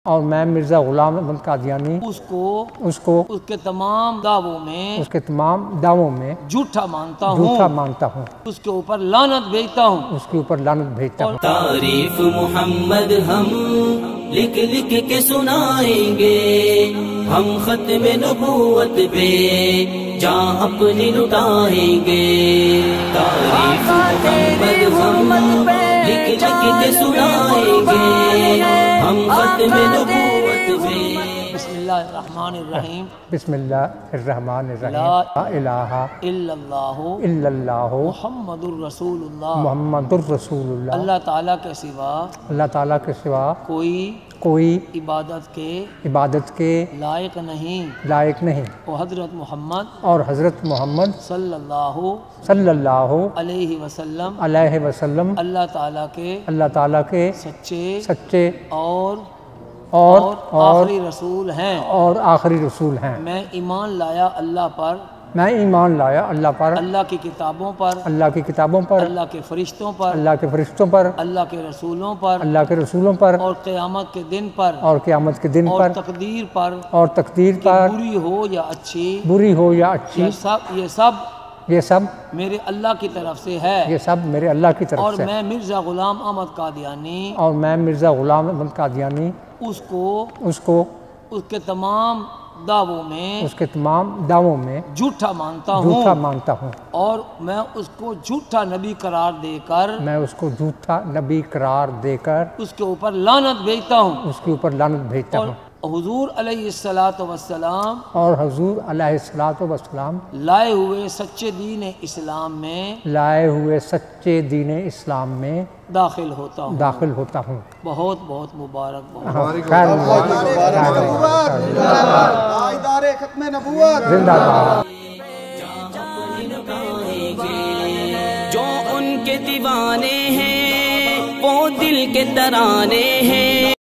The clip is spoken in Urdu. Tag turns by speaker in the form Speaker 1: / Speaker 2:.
Speaker 1: اور میں مرزا غلام احمد قادیانی
Speaker 2: اس کو اس کے تمام دعووں میں جھوٹا مانتا
Speaker 1: ہوں،
Speaker 2: اس کے اوپر لعنت بھیجتا ہوں،
Speaker 3: تعریف محمد ہم لکھ لکھ کے سنائیں گے، ہم ختم نبوت پہ جاں اپنی لٹائیں گے۔ تعریف محمد ہم لکھ لکھ کے سنائیں گے، ہم ختم نبوت پہ۔
Speaker 2: بسم اللہ الرحمن الرحیم،
Speaker 1: بسم اللہ الرحمن الرحیم،
Speaker 2: لا
Speaker 1: الہ
Speaker 2: الا اللہ محمد الرسول اللہ،
Speaker 1: محمد الرسول اللہ۔
Speaker 2: اللہ تعالیٰ کے سوا کوئی عبادت کے لائق نہیں، اور حضرت محمد صلی اللہ علیہ وسلم اللہ تعالیٰ کے سچے اور آخری رسول ہیں۔ میں ایمان لایا اللہ پر، اللہ کی کتابوں پر، اللہ کے فرشتوں پر، اللہ کے رسولوں پر، اور قیامت کے دن پر، اور تقدیر پر، بری ہو یا اچھی، یہ سب میرے اللہ کی طرف سے ہے، اور میں مرزا غلام احمد قادیانی اس کے تمام دعووں میں جھوٹا مانتا ہوں، اور میں اس کو جھوٹا نبی قرار دے کر اس کے اوپر لعنت بھیجتا ہوں، اور حضور علیہ السلام لائے ہوئے سچے دین اسلام میں داخل ہوتا ہوں۔ بہت بہت مبارک
Speaker 4: ختم نبوت
Speaker 3: جو ان کے دیوانے ہیں وہ دل کے ترانے ہیں۔